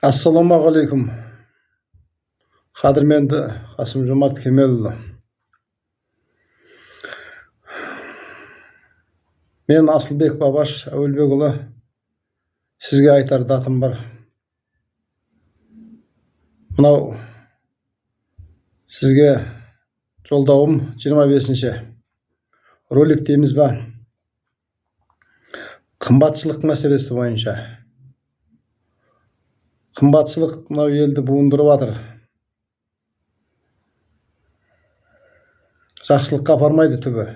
Assalamualaikum. Qadırmenді Қасым-Жомарт Кемелұлы. Мен Асылбек Бабаш Әуелбекұлы. Сізге айтар датым бар. Мынау сізге жолдауым 25-ші ролик дейміз ба? Қымбатшылық мәселесі бойынша. Қымбатшылық мынау елді буындырып жатыр. Жақсылыққа апармайды түбі.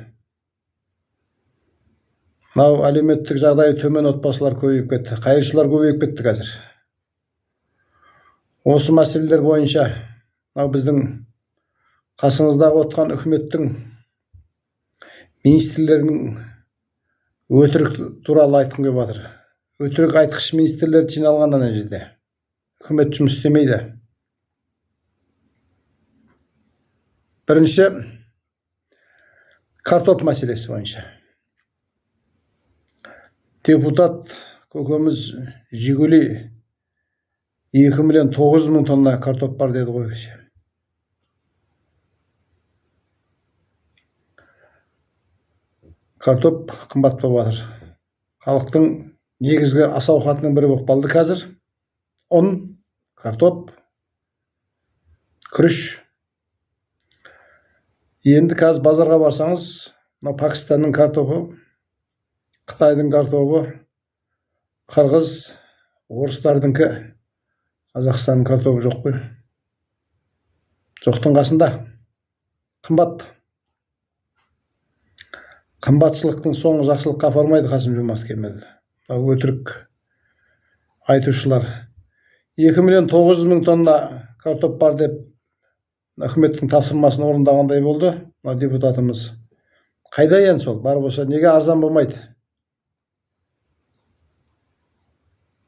Мынау әлеуметтік жағдайы төмен отбасылар көбейіп кетті. Қайыршылар көбейіп кетті қазір. Осы мәселелер бойынша мынау біздің қасыңыздағы отқан үкіметтің министрлерінің өтірік туралы айтқым келіп жатыр. Өтірік айтқыш министрлер жиналған ана жерде. Үкімет жұмыс істемейді. Бірінші картоп мәселесі бойынша. Депутат көкеміз Жигули 2.900.000 тонна картоп бар деді ғой. Картоп қымбат болып жатыр. Халықтың негізгі ас ауқатының бірі болып қалды қазір. Ұн, картоп, күріш. Енді қазір базарға барсаңыз, Пакистанның картопы, Қытайдың картопы, қырғыз, орыстардыңкі, Қазақстанның картопы жоқ қой. Жоқтың қасында. Қымбат. Қымбатшылықтың соңы жақсылыққа апармайды, Қасым-Жомарт Кемелұлы. Өтірік айтушылар. 2.900.000 тонна картоп бар деп үкіметтің тапсырмасын орындағандай болды. Депутатымыз. Қайда ең сол? Бар болса, неге арзан болмайды?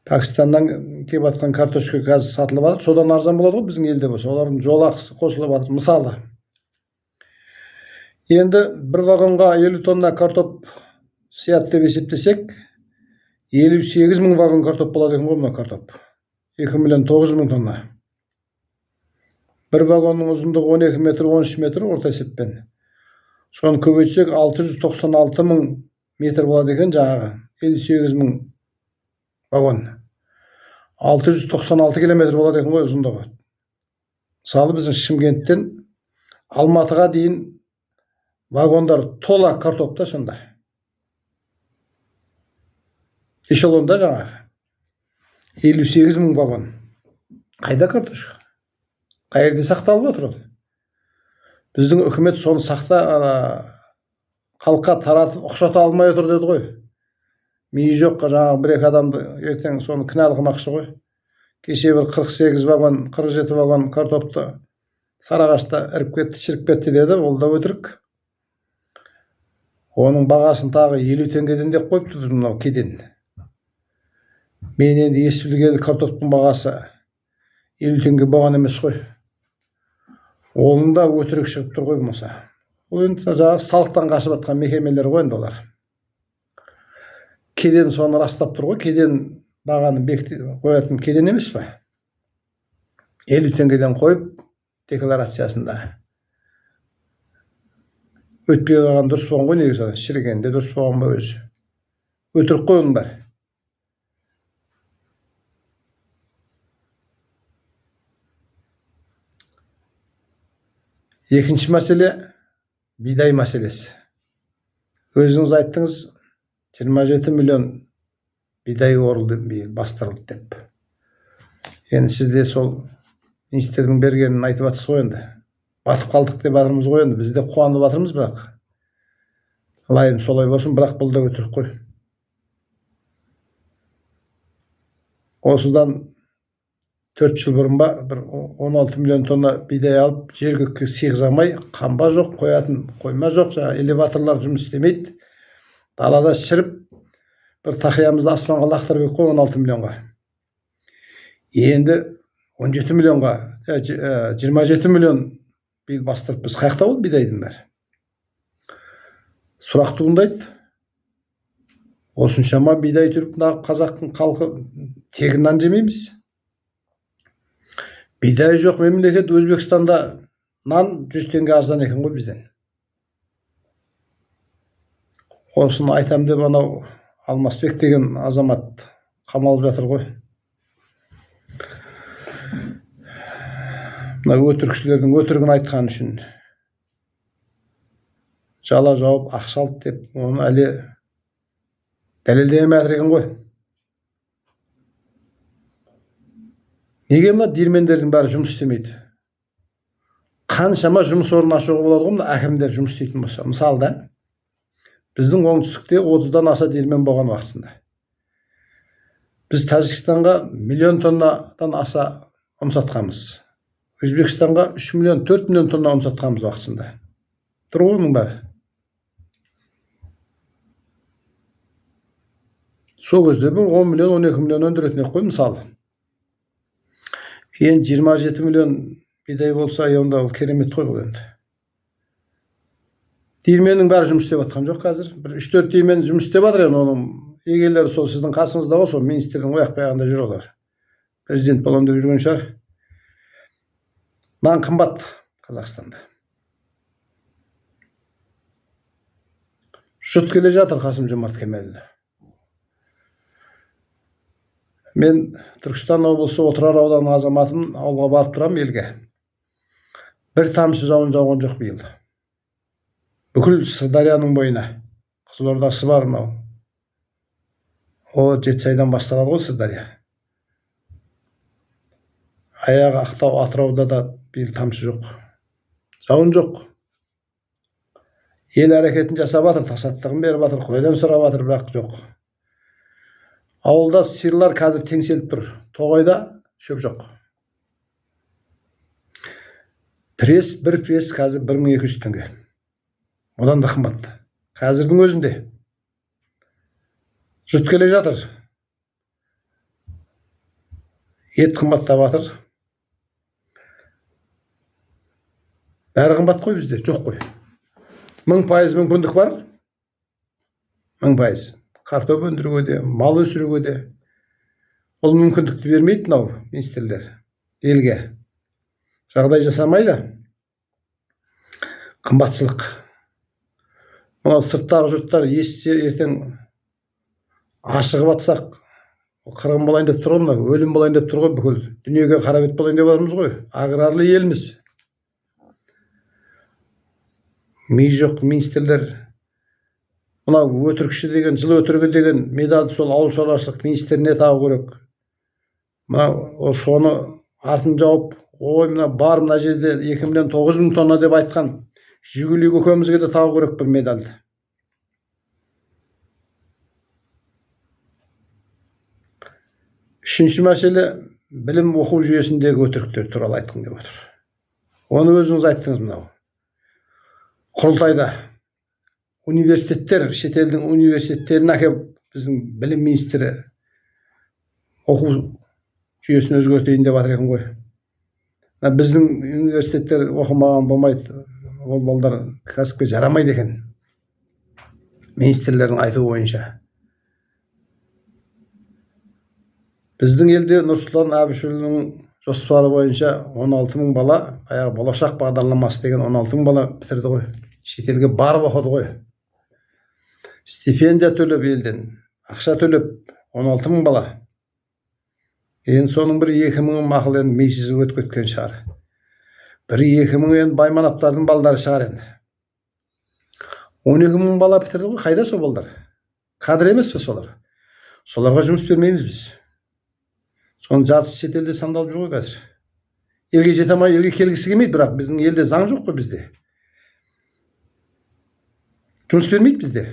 Пакистаннан келіп жатқан картошка қазір сатылып жатыр. Содан арзан болады ғой біздің елде болса. Олардың жол ақысы қосылып жатыр. Мысалы. Енді бір вагонға 50 тонна картоп сияды деп есептесек, 58.000 вагон картоп болады екен ғой мына картоп. 2.900.000 тонна. Бір вагонның ұзындығы 12 метр, 13 метр орта есеппен. Соны көбейтсек 696.000 метр болады екен жаңағы. 58.000 вагон. 696 километр болады екен ғой ұзындығы. Мысалы біздің Шымкенттен Алматыға дейін вагондар тола картопта сонда. Эшелонда жаңағы. 58.000 вагон. Қайда картошка? Қайерде сақталып отыр ол? Біздің үкімет соны халыққа таратып ұқсата алмай отыр деді ғой. Мейі жоқ жаңағы бір-екі адамды ертең соны кінәлі қылмақшы ғой. Кеше бір 48 вагон, 47 вагон картопты Сарыағашта іріп кетті, шіріп кетті деді, ол да өтірік. Оның бағасын тағы 50 теңгеден деп қойыпты мынау кеден. Мен енді естіп білгелі картоптың бағасы 50 теңге болған емес қой. Оның да өтірік шығып тұр ғой болмаса. Ол енді жаңағы салықтан қашып жатқан мекемелер ғой енді олар. Кеден соны растап тұр ғой. Кеден бағаны қоятын кеден емес пе? 50 теңгеден қойып декларациясында. Өтпей қалған дұрыс болған ғой негізі. Шірігенде дұрыс болған ба өзі. Өтірік қой оның бәрі. Екінші мәселе бидай мәселесі. Өзіңіз айттыңыз 27 миллион бидай орылды бастырылды деп. Енді сізде сол министрдің бергенін айтып жатсыз ғой енді. Батып қалдық деп жатырмыз ғой енді. Біз де қуанып жатырмыз бірақ. Лайым солай болсын, бірақ бұл да өтірік қой. Осыдан 4 жыл бұрын ба, бір 16 миллион тонна бидай алып, жерге сыйғызамай, қамба жоқ, қоятын қойма жоқ, элеваторлар жұмыс істемейді. Далада шіріп, бір тақиямызды аспанға лақтырып қой 16 миллионға. Енді 17 миллионға, 27 миллион бил бастырып біз қаяқта ол бидайдың бәрі. Сұрақ туындайды. Осыншама бидай түркүндағы қазақтың халқы тегін нан жемейміз. Бидай жоқ мемлекет Өзбекстанда нан 100 теңге арзан екен ғой бізден. Осыны айтам деп анау Алмасбек деген азамат қамалып жатыр ғой. Мына өтірікшілердің өтірігін айтқан үшін жала жауып ақша алды деп, оны әлі дәлелдемей жатыр екен ғой. Неге мына диірмендердің бәрі жұмыс істемейді? Қаншама жұмыс орнын ашуға болады ғой, мына әкімдер жұмыс істейтін болса. Мысалы да, біздің оңтүстікте 30-дан аса диірмен болған уақытында. Біз Тәжікстанға 1 миллион тоннадан аса ұн сатқанбыз. Өзбекстанға 3 миллион, 4 миллион тонна ұн сатқанбыз уақытында. Тұр ғой оның бәрі. Сол кезде бір 10 миллион, 12 миллион өндіретін ек қой мысалы. Енді 27 миллион бидай болса, онда ол керемет қой бұл енді. Диірменнің бәрі жұмыс істеп жатқан жоқ қазір. Бір 3-4 диірмен жұмыс істеп жатыр енді, оның егелері сол сіздің қасыңызда ғой, сол министрдің ояқ баяғында жүр олар. Президент болам деп жүрген шығар. Нан қымбат Қазақстанда. Жұт келе жатыр Қасым-Жомарт Кемелұлы. Мен Түркістан облысы Отырар ауданының азаматым, ауылға барып тұрам елге. Bir тамшы жауын жауған жоқ биыл. Бүкіл Сырдарияның бойына. Қызылордасы бар мынау. О, Жетісайдан басталады ғой Сырдария. Аяғы Ақтау, Атырауда да биыл тамшы жоқ. Жауын жоқ. Ел әрекетін жасап жатыр, тасаттығын беріп жатыр, Құдайдан сұрап жатыр, бірақ жоқ. Ауылда сиырлар қазір теңселіп тұр. Тоғайда шөп жоқ. Бір пресс қазір 1200 теңге. Одан да қымбат. Қазірдің өзінде. Жұт келе жатыр. Ет қымбаттап жатыр. Бәрі қымбат қой бізде, жоқ қой. 1000% мүмкіндік бар. 1000%. Картоп өндіруге де, мал өсіруге де. Ол мүмкіндікті бермейді мынау министрлер елге. Жағдай жасамайды. Қымбатшылық. Мынау сырттағы жұрттар естісе ертең ашығып атсақ, қырғын болайын деп тұр ғой, мынау өлім болайын деп тұр ғой, бүкіл дүниеге қарабет болайын деп жатырмыз ғой. Аграрлы елміз. Ми жоқ министрлер. Мынау өтірікші деген, жыл өтірігі деген медалды сол ауыл шаруашылық министріне тағу керек. Мынау соны артын жауып, ой мына бар мына жерде 2 миллион 900 мың тонна деп айтқан Жигули көкемізге де тағу керек бір медалды. Үшінші мәселе білім оқу жүйесіндегі өтіріктер туралы айтқым деп отыр. Оны өзіңіз айттыңыз мынау. Құрылтайда университеттер, шетелдің университеттерін әкеп біздің білім министрі оқу жүйесін өзгертейін деп жатыр екен ғой. Біздің университеттер оқымаған болмайды, ол балдар кәсіпке жарамайды екен. Министрлердің айтуы бойынша. Біздің елде Нұрсұлтан Әбішұлының жоспары бойынша 16 000 бала, аяғы болашақ бағдарламасы деген 16 000 бала бітірді ғой. Шетелге барып оқыды ғой. Стипендия төлеп елден, ақша төлеп 16 000 бала. Енді соның бір 2 000 мақұл енді мейсіз өтіп кеткен шығар. Бір 2 000 енді Баймановтардың балдары шығар енді. 12 000 бала бітірді ғой, қайда сол балдар? Кадр емес пе солар? Соларға жұмыс бермейміз біз. Соның жартысы шетелде сандалып жүр ғой қазір. Елге жете алмай, елге келгісі келмейді, бірақ біздің елде заң жоқ қой бізде. Жұмыс бермейді бізде.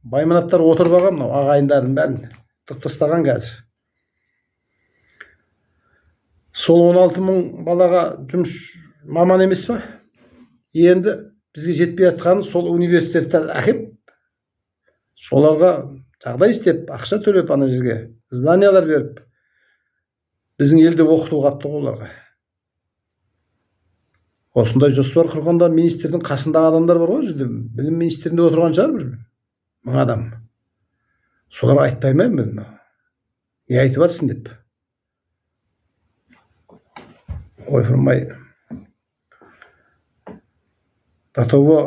Баймановтар отырып алған мынау ағайындардың бәрін тастаған қазір. Сол 16 000 балаға жұмыс маман емес па? Енді бізге жетпей жатқаны сол университеттер әкеп, соларға жағдай істеп, ақша төлеп ана жерге, зданиялар беріп, біздің елде оқыту қапты ғой оларға. Осындай жоспар құрғанда министрдің қасындағы адамдар бар ғой, білім министрінде отырған шығар бір 1000 адам. Соларға айтпаймын мен. Не айтып жатсың деп. Ойпырмай. До того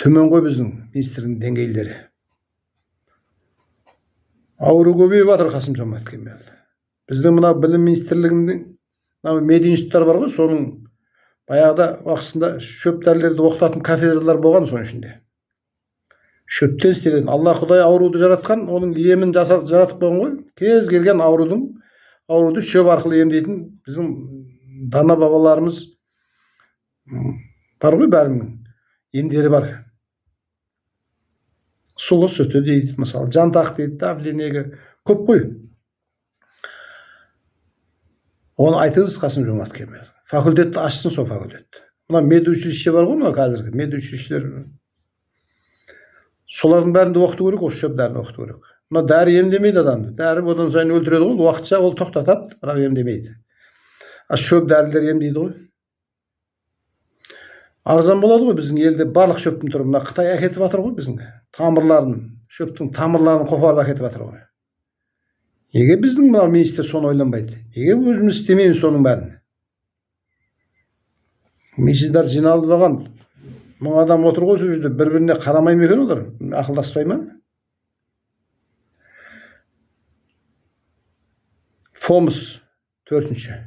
төмен ғой біздің министрдің деңгейлері. Ауру көбейіп жатыр Қасым-Жомарт Кемел. Біздің мына білім министрлігінің мединституттар бар ғой, соның баяғыда уақытысында шөп дәрілерді оқытатын кафедралар болған соның ішінде. Шөптен істелетін. Алла Құдай ауруды жаратқан, оның емін жаратып қойған ғой. Кез келген ауруды шөп арқылы емдейтін біздің дана бабаларымыз бар ғой, бәрінің емдері бар. Сұлы сүті дейді, мысалы, жантақ дейді, давлениеге көп қой. Оны айтыңыз Қасым-Жомарт Кемел. Факультетті ашсын сол факультет. Мына медучилище бар ғой, мына қазіргі медучилищелер. Солардың бәрінде оқыту керек, осы шөп дәріні оқыту керек. Мына дәрі емдемейді адамды. Дәрі одан сайын өлтіреді ғой, уақытша ол тоқтатады, бірақ емдемейді. Шөп дәрілер емдейді ғой. Арзан болады ғой, біздің елде барлық шөптің түрі. Мына Қытай әкетіп жатыр ғой біздің тамырларын, шөптің тамырларын қопарып әкетіп жатыр ғой. Неге біздің мына министр соны ойланбайды? Неге өзіміз істемейміз соның бәрін? Министрлер жиналып алған 1000 адам отыр ғой, сол жерде бір-біріне қарамай ма екен олар? Ақылдаспай ма? Фомс 4-ші.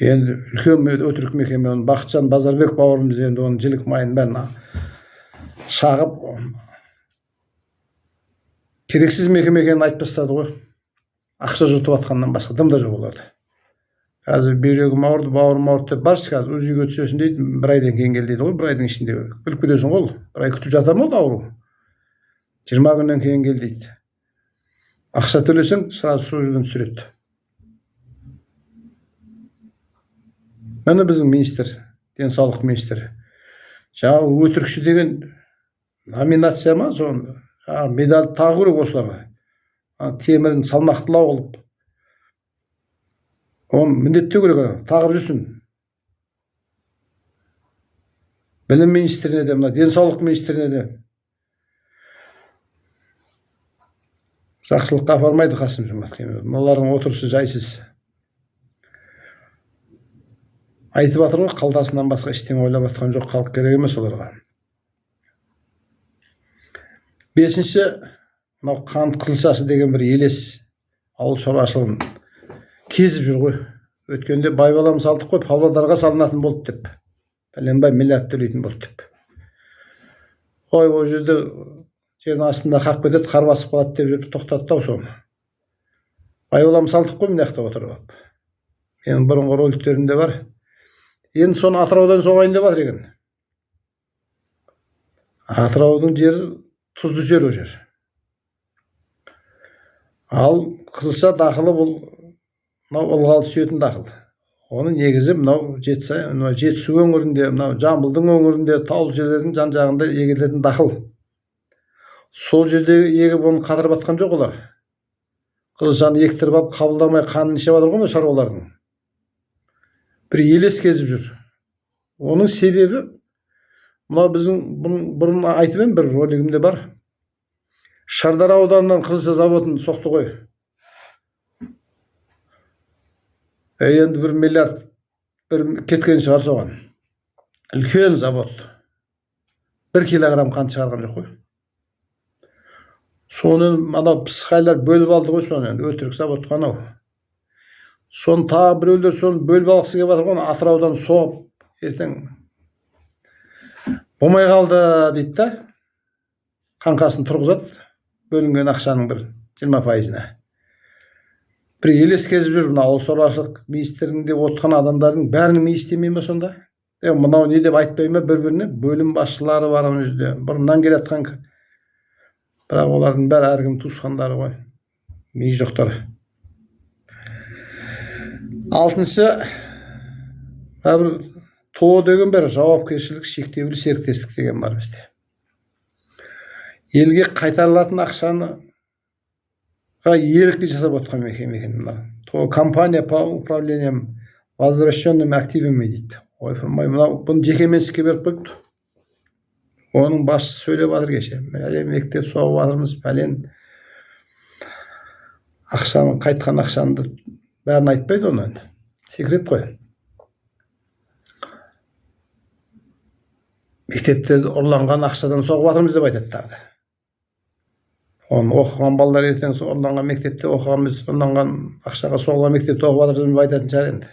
Енді үлкен өтірік мекеме, оны Бақытжан Базарбек бауырымыз енді оның жілік майын бәрін шағып, керексіз мекеме екенін айтып тастады ғой. Ақша жұтып жатқаннан басқа дым да жоқ оларда. Қазір бүйрегім ауырды, бауырым ауырды деп баршы, қазір өз үйге түсесің дейді, бір айдан кейін кел дейді ғой, бір айдың ішінде біліп кетесің ғой, бір ай күтіп жатар ма ауру? 20 күннен кейін кел дейді. Ақша төлесең, сразу сол жерден түсіреді. Міне біздің министр, денсаулық министрі. Жаңағы өтірікші деген номинация ма, соны медаль тағу керек осыларға. Темірін салмақтылау қылып. Оны міндеттеу керек, тағып жүрсін. Білім министріне де, денсаулық министріне де. Жақсылыққа апармайды Қасым-Жомарт Кемел. Мыналардың отырысы жайсыз. Айтып жатыр ғой, қалтасынан басқа ештеңе ойлап жатқан жоқ, халық керек емес оларға. 5-ші, мынау қант қызылшасы деген бір елес ауыл шаруашылығын кезіп жүр ғой. Өткенде байбалам салдық қой, Павлодарға салынатын болды деп. Пәленбай миллиард төлейтін болды деп. Ой, ол жерде жердің астында қақ кетеді, қар басып қалады деп жүріп тоқтатты ау соны. Байбалам салдық қой, мына жақта отырып. Менің бұрынғы роликтерімде бар. Енді соны Атыраудан соғайын деп жатыр екен. Атыраудың жері тұзды жер, о жер. Ал қызылша дақылы бұл мынау ылғал түсетін дақыл. Оны негізі мынау Жетісу өңірінде, мынау Жамбылдың өңірінде, таулы жерлердің жан-жағында егілетін дақыл. Сол жерде егіп оны қатырып жатқан жоқ олар. Қызылшаны ектіріп алып қабылдамай қанын ішіп жатыр ғой шаруалардың. Бір елес кезіп жүр. Оның себебі мынау біздің бұрын айтып едім, бір ролигімде бар. Шардара ауданынан қызылша заводын соқты ғой. Енді 1 миллиард кеткен шығар соған. Үлкен завод. 1 килограмм қант шығарған жоқ қой. Соны анау пысықайлар бөліп алды ғой соны, өтірік завод қанау. Соны тағы біреулер соны бөліп алғысы келіп жатыр ғой, Атыраудан соғып, ертең болмай қалды дейді да. Қаңқасын тұрғызады, бөлінген ақшаның бір 20%-іне. Бір елес кезіп жүр, мына ауыл шаруашылық министрлігінде отырған адамдардың бәрінің не істемей ме сонда? Мынау не деп айтпай ма бір-біріне? Бөлім басшылары бар оның жерде. Бұрыннан келе жатқан, бірақ олардың бәрі әркім туысқандары ғой. Миы жоқтар. 6-шы, бір ТО деген бір жауапкершілік шектеулі серіктестік деген бар бізде. Елге қайтарылатын ақшаны ерікті жасап отқан мекеме екен. ТО компания по управлением возвращенными активами дейді. Ойпырмай, бұны жеке меншікке беріп қойыпты. Onun başçısı söylеп жатыр кеше. Пәлен мектеп соғып жатырмыз, пәлен ақшаны, қайтқан ақшаны бәрін айтпайды оны енді. Секрет қой. Мектептерді ұрланған ақшадан соғып жатырмыз деп айтады тағы. Оны оқыған балалар ертең ұрланған мектепте оқығанбыз, ұрланған ақшаға соғылған мектепте оқып жатыр деп айтатын шығар енді.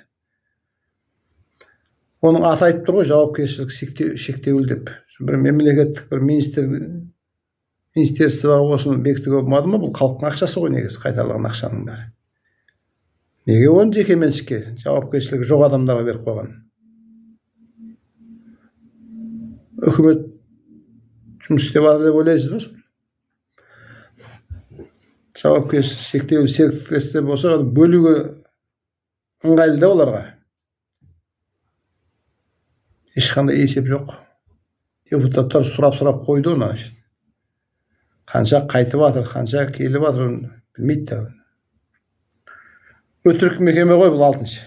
Оның аты айтып тұр ғой, жауапкершілік шектеулі деп. Бір мемлекеттік бір министерство осыны бекітуге болмады ма? Бұл халықтың ақшасы ғой негізі, қайтарылған ақшаның бәрі. Неге оны жеке меншікке, жауапкершілігі жоқ адамдарға беріп қойған? Үкімет жұмыс істеп жатыр деп ойлайсыз ба? Жауапкершілік шектеулі серіктестер болса, бөлуге ыңғайлы да оларға. Ешқандай есеп жоқ. Депутаттар сұрап қойды оны. Қанша қайтып жатыр, қанша келіп жатыр, білмейді да. Өтірік мекеме ғой бұл 6-шы.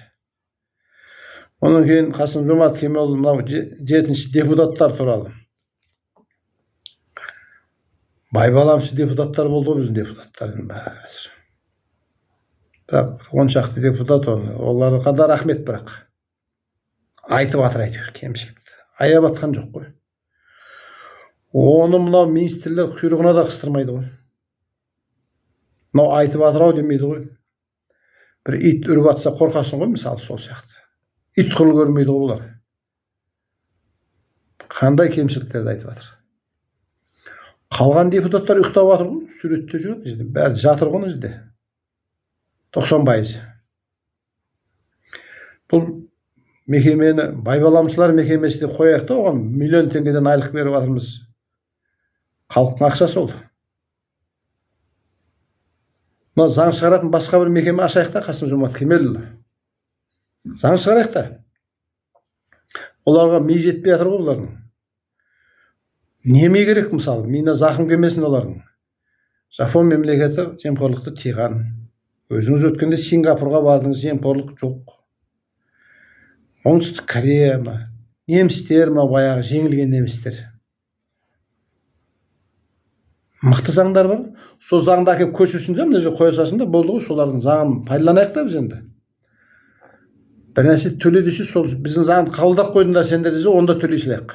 Онан кейін Қасым-Жомарт Кемелұлы мынау 7-ші депутаттар туралы. Байбаламшы депутаттар болды ғой біздің депутаттардың бәрі қазір. Бірақ 10 шақты депутат оларға да рахмет, бірақ айтып жатыр әйтеуір кемшілікті. Аяп атқан жоқ қой. Оны мынау министрлер құйрығына да қыстырмайды ғой. Мынау айтып жатыр ау демейді ғой. Бір ит үріп атса қорқасың ғой, мысалы сол сияқты. Ит құрлы көрмейді ғой олар. Қандай кемшіліктерді айтып жатыр. Қалған депутаттар ұйықтап жатыр ғой, суретте жүр, бәрі жатыр ғой өзде. 90%. Бұл мекемені байбаламшылар мекемесі деп қояйық та, оған миллион теңгеден айлық беріп жатырмыз. Халықтың ақшасы ол. Мына заң шығаратын басқа бір мекеме ашайық та, Қасым-Жомарт Кемелұлы. Заң шығарайық та. Оларға ми жетпей жатыр ғой олардың. Неме керек мысалы, миына зақым келмесін олардың. Жапон мемлекеті жемқорлықты тыйған. Өзіңіз өткенде Сингапурға бардыңыз, жемқорлық жоқ. Оңтүстік Корея ма, немістер ма, баяғы жеңілген немістер. Мықты заңдар бар. Сол заңды әкеп көшірсін де, мына жерге қоя салсын да, болды ғой, солардың заңын пайдаланайық та біз енді. Бір нәрсе төле десе, сол біздің заңды қабылдап қойдыңдар сендер десе, онда төлейсілейік.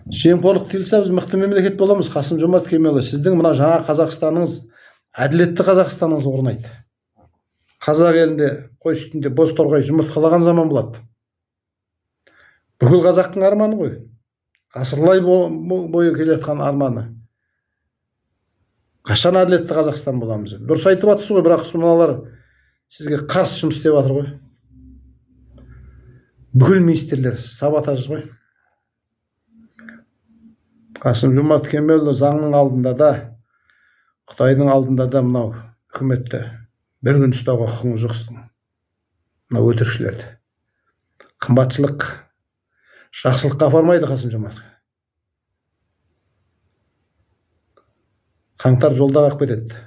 Жемқорлық тыйылса біз мықты мемлекет боламыз. Қасым-Жомарт Кемелұлы, сіздің мына жаңа Қазақстаныңыз, әділетті Қазақстаныңыз орнайды. Қазақ елінде қой үстінде боз торғай жұмыртқалаған заман болады. Бүкіл қазақтың арманы ғой. Ғасырлай бойы келе жатқан арманы. Қашан әділетті Қазақстан боламыз? Дұрыс айтып жатсыз ғой, бірақ мыналар сізге қарсы жұмыс істеп жатыр ғой. Бүкіл министрлер саботаж ғой. Қасым-Жомарт Кемелұлы заңның алдында да, Қытайдың алдында да мынау үкіметті бір күн ұстауға құқыңыз жоқсың. Мынау өтірікшілерді. Қымбатшылық жақсылыққа апармайды Қасым-Жомарт. Қаңтар жолда қалып кетеді.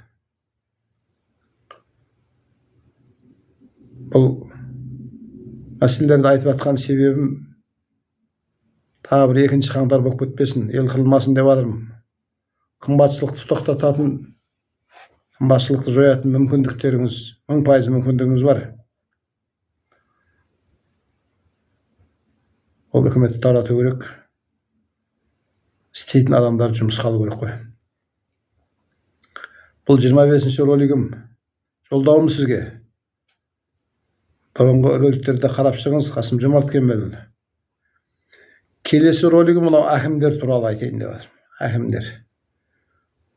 Бұл мәселелерді айтып жатқан себебім тағы бір 2-ші қаңтар болып кетпесін, ел қырылмасын деп жатырмын. Қымбатшылықты тоқтататын, қымбатшылықты жоятын мүмкіндіктеріңіз, 1000% мүмкіндігіңіз бар. Ол үкіметті тарату керек. Істейтін адамдар жұмысқа алу керек қой. Бұл 25-ші ролигім. Жолдауым сізге. Бұрынғы роликтерді қарап шығыңыз, Қасым-Жомарт Кемелұлы. Келесі ролигім мынау әкімдер туралы айтайын деп жатырмын. Әкімдер.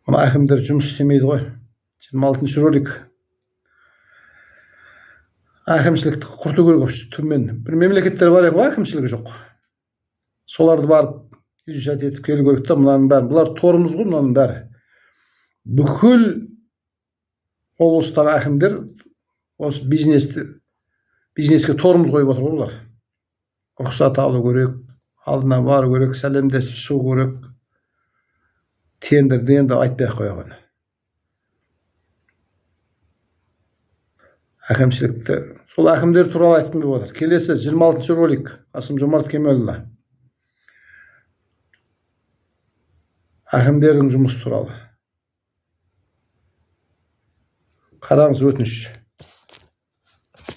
Мына әкімдер жұмыс істемейді ғой. 26-ші ролик. Әкімшілікті құрту керек түрмен. Бір мемлекеттер бар ғой, әкімшілігі жоқ. Соларды барып изучать етіп келу керек та, мынаның бәрі. Бұлар торымыз ғой, мынаның бәрі. Бүкіл облыстағы әкімдер осы бизнеске торымыз қойып отыр ғой бұлар. Рұқсат алу керек, алдына бару керек, сәлемдесіп шығу керек. Тендерді енді айтпай-ақ қойған. Әкімшілікті, сол әкімдер туралы айтқым келіп отыр. Келесі 26-ші ролик, Қасым-Жомарт Кемелұлы. Akimberdiň jumuşy turaly. Karаңyz, ötünç.